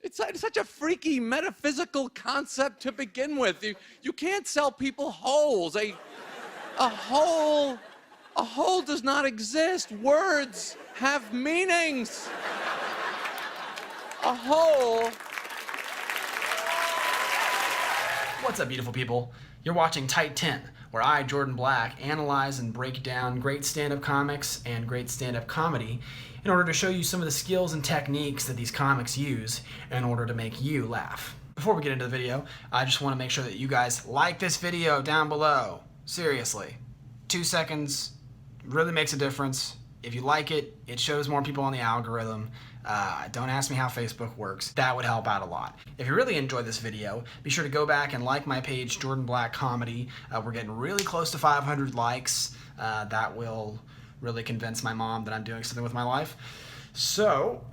It's such a freaky metaphysical concept to begin with. You can't sell people holes. A hole does not exist. Words have meanings. A hole. What's up, beautiful people? You're watching Tight 10, where I, Jordan Black, analyze and break down great stand-up comics and great stand-up comedy in order to show you some of the skills and techniques that these comics use in order to make you laugh. Before we get into the video, I just want to make sure that you guys like this video down below. Seriously. 2 seconds really makes a difference. If you like it, it shows more people on the algorithm. Don't ask me how Facebook works. That would help out a lot. If you really enjoyed this video, be sure to go back and like my page, Jordan Black Comedy. We're getting really close to 500 likes. That will really convince my mom that I'm doing something with my life. So,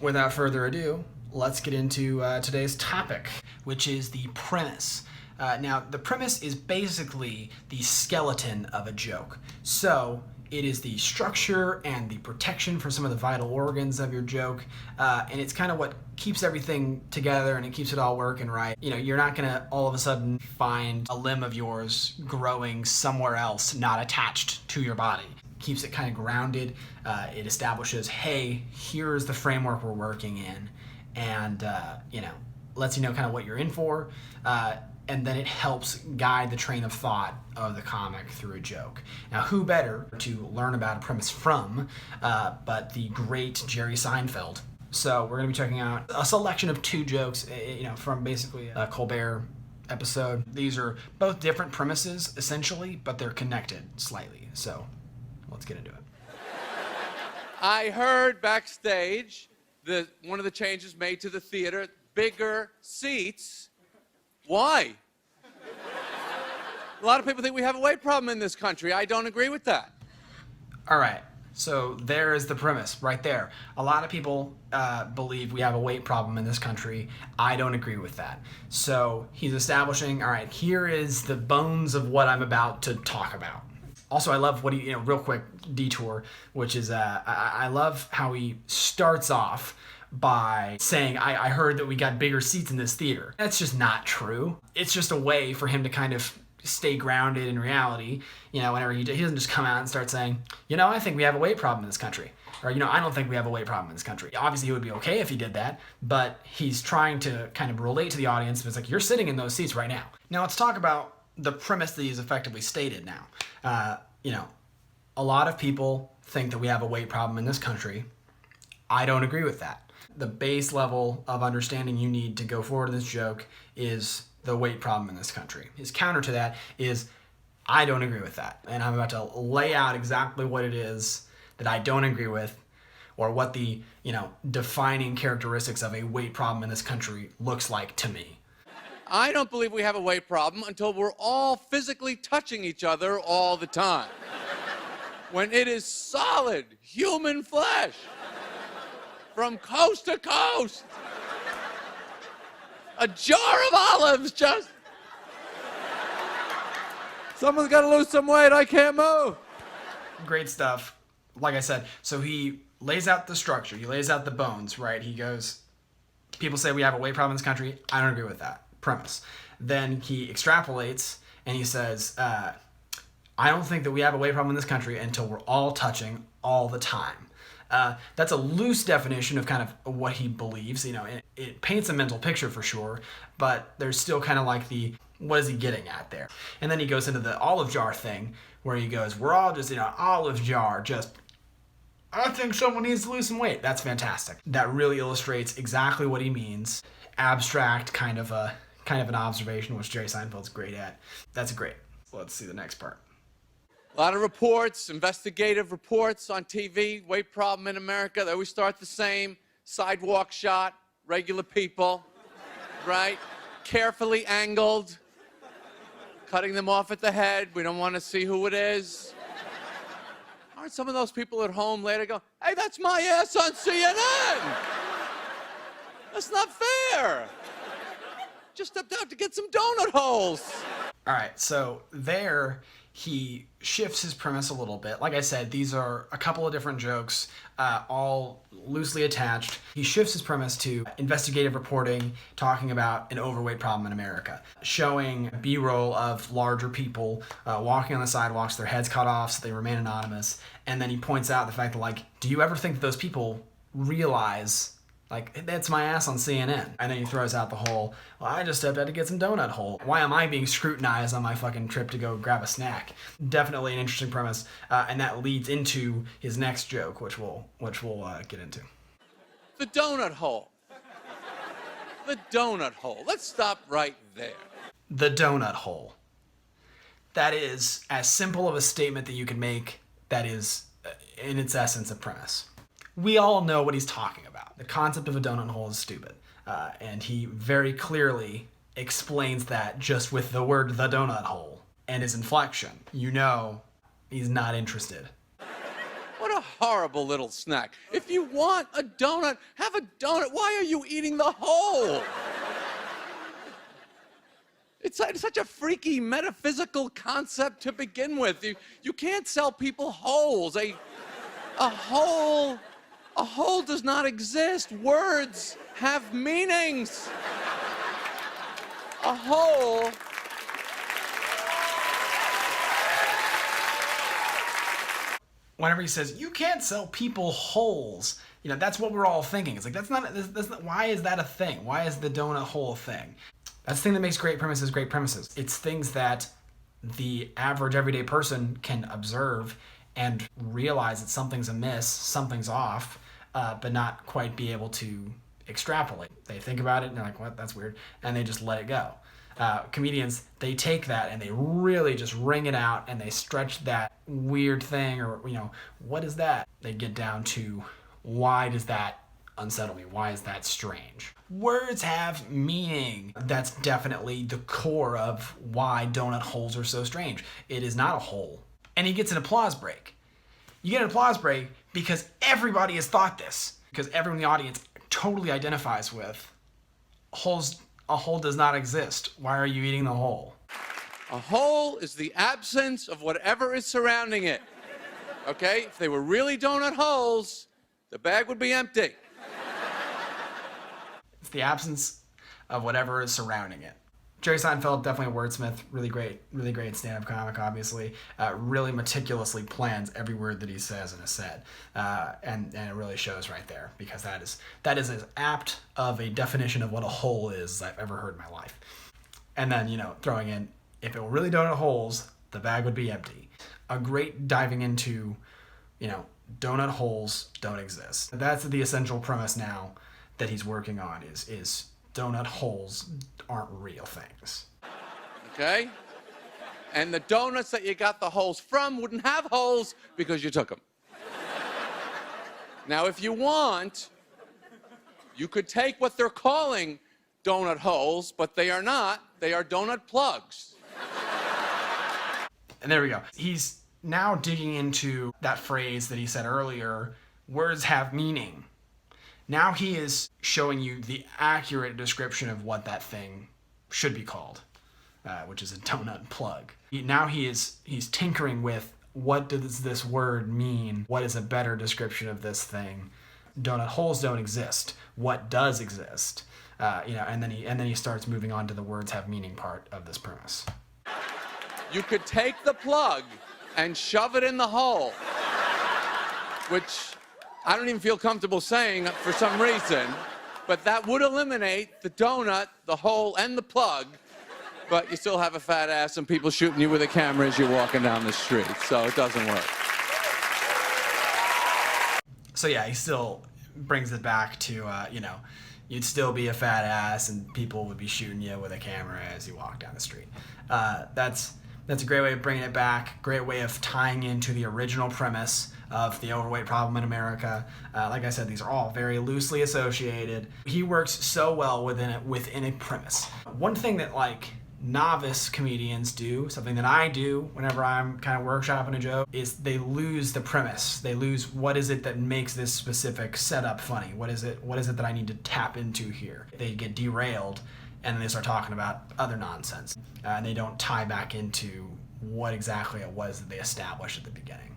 without further ado, let's get into today's topic, which is the premise. Now, the premise is basically the skeleton of a joke. So, it is the structure and the protection for some of the vital organs of your joke, and it's kind of what keeps everything together and it keeps it all working right. You know, you're not gonna all of a sudden find a limb of yours growing somewhere else, not attached to your body. It keeps it kind of grounded. It establishes, hey, here's the framework we're working in, and you know, lets you know kind of what you're in for. And then it helps guide the train of thought of the comic through a joke. Now, who better to learn about a premise from but the great Jerry Seinfeld? So we're going to be checking out a selection of 2 jokes, you know, from basically a Colbert episode. These are both different premises, essentially, but they're connected slightly. So let's get into it. I heard backstage that one of the changes made to the theater, bigger seats. Why? A lot of people think we have a weight problem in this country. I don't agree with that. All right, so there is the premise right there. A lot of people believe we have a weight problem in this country. I don't agree with that. So he's establishing, all right, here is the bones of what I'm about to talk about. Also, I love what he, you know, real quick detour, which is, I love how he starts off by saying, I heard that we got bigger seats in this theater. That's just not true. It's just a way for him to kind of stay grounded in reality. You know, whenever he doesn't just come out and start saying, you know, I think we have a weight problem in this country. Or, you know, I don't think we have a weight problem in this country. Obviously, it would be okay if he did that, but he's trying to kind of relate to the audience. It's like, you're sitting in those seats right now. Now, let's talk about the premise that he's effectively stated now. You know, a lot of people think that we have a weight problem in this country. I don't agree with that. The base level of understanding you need to go forward in this joke is the weight problem in this country. His counter to that is, I don't agree with that. And I'm about to lay out exactly what it is that I don't agree with, or what the, you know, defining characteristics of a weight problem in this country looks like to me. I don't believe we have a weight problem until we're all physically touching each other all the time. When it is solid human flesh. From coast to coast. A jar of olives just. Someone's got to lose some weight, I can't move. Great stuff. Like I said, so he lays out the structure, he lays out the bones, right? He goes, people say we have a weight problem in this country. I don't agree with that premise. Then he extrapolates and he says, I don't think that we have a weight problem in this country until we're all touching all the time. That's a loose definition of kind of what he believes. You know, it paints a mental picture for sure, but there's still kind of like the, what is he getting at there? And then he goes into the olive jar thing where he goes, we're all just in an olive jar, just, I think someone needs to lose some weight. That's fantastic. That really illustrates exactly what he means. Abstract kind of an observation, which Jerry Seinfeld's great at. That's great. Let's see the next part. A lot of reports, investigative reports on TV, weight problem in America. They always start the same. Sidewalk shot, regular people, right? Carefully angled, cutting them off at the head. We don't want to see who it is. Aren't some of those people at home later go, hey, that's my ass on CNN. That's not fair. Just stepped out to get some donut holes. All right, so there he shifts his premise a little bit. Like I said, these are a couple of different jokes, all loosely attached. He shifts his premise to investigative reporting, talking about an overweight problem in America, showing B-roll of larger people walking on the sidewalks, their heads cut off so they remain anonymous. And then he points out the fact that, like, do you ever think that those people realize, like, that's my ass on CNN? And then he throws out the whole, well, I just stepped out to get some donut hole. Why am I being scrutinized on my fucking trip to go grab a snack? Definitely an interesting premise, and that leads into his next joke, which we'll get into. The donut hole. The donut hole. Let's stop right there. The donut hole. That is as simple of a statement that you can make. That is, in its essence, a premise. We all know what he's talking about. The concept of a donut hole is stupid. And he very clearly explains that just with the word the donut hole and his inflection. You know he's not interested. What a horrible little snack. If you want a donut, have a donut. Why are you eating the hole? It's such a freaky metaphysical concept to begin with. You can't sell people holes. A hole does not exist. Words have meanings. A hole. Whenever he says, you can't sell people holes, you know, that's what we're all thinking. It's like, that's not, why is that a thing? Why is the donut hole a thing? That's the thing that makes great premises great premises. It's things that the average everyday person can observe and realize that something's amiss, something's off, but not quite be able to extrapolate. They think about it and they're like, what, that's weird, and they just let it go. Comedians, they take that and they really just wring it out and they stretch that weird thing, or, you know, what is that? They get down to, why does that unsettle me? Why is that strange? Words have meaning. That's definitely the core of why donut holes are so strange. It is not a hole. And he gets an applause break. You get an applause break because everybody has thought this, because everyone in the audience totally identifies with a hole does not exist. Why are you eating the hole? A hole is the absence of whatever is surrounding it. Okay? If they were really donut holes, the bag would be empty. It's the absence of whatever is surrounding it. Jerry Seinfeld, definitely a wordsmith, really great stand-up comic, obviously. Really meticulously plans every word that he says in a set. And it really shows right there, because that is as apt of a definition of what a hole is as I've ever heard in my life. And then, you know, throwing in, if it were really donut holes, the bag would be empty. A great diving into, you know, donut holes don't exist. That's the essential premise now that he's working on, is donut holes aren't real things. Okay? And the donuts that you got the holes from wouldn't have holes because you took them. Now, if you want, you could take what they're calling donut holes, but they are not. They are donut plugs. And there we go. He's now digging into that phrase that he said earlier, words have meaning. Now he is showing you the accurate description of what that thing should be called, which is a donut plug. He's tinkering with, what does this word mean? What is a better description of this thing? Donut holes don't exist. What does exist? You know, and then he starts moving on to the words have meaning part of this premise. You could take the plug and shove it in the hole, which I don't even feel comfortable saying for some reason, but that would eliminate the donut, the hole, and the plug, but you still have a fat ass and people shooting you with a camera as you're walking down the street, so it doesn't work. So yeah, he still brings it back to, you know, you'd still be a fat ass and people would be shooting you with a camera as you walk down the street. That's a great way of bringing it back, great way of tying into the original premise of the overweight problem in America. Like I said, these are all very loosely associated. He works so well within a premise. One thing that, like, novice comedians do, something that I do whenever I'm kind of workshopping a joke, is they lose the premise. They lose, what is it that makes this specific setup funny? What is it that I need to tap into here? They get derailed and then they start talking about other nonsense. And they don't tie back into what exactly it was that they established at the beginning.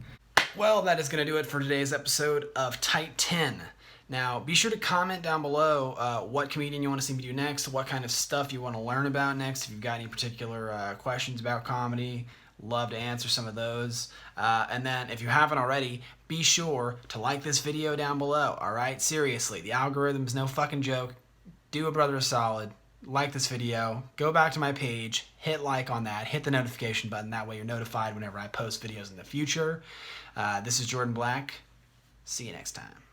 Well, that is going to do it for today's episode of Tight 10. Now, be sure to comment down below what comedian you want to see me do next, what kind of stuff you want to learn about next. If you've got any particular questions about comedy, love to answer some of those. And then, if you haven't already, be sure to like this video down below, all right? Seriously, the algorithm's no fucking joke. Do a brother a solid. Like this video, go back to my page, hit like on that, hit the notification button. That way you're notified whenever I post videos in the future. This is Jordan Black. See you next time.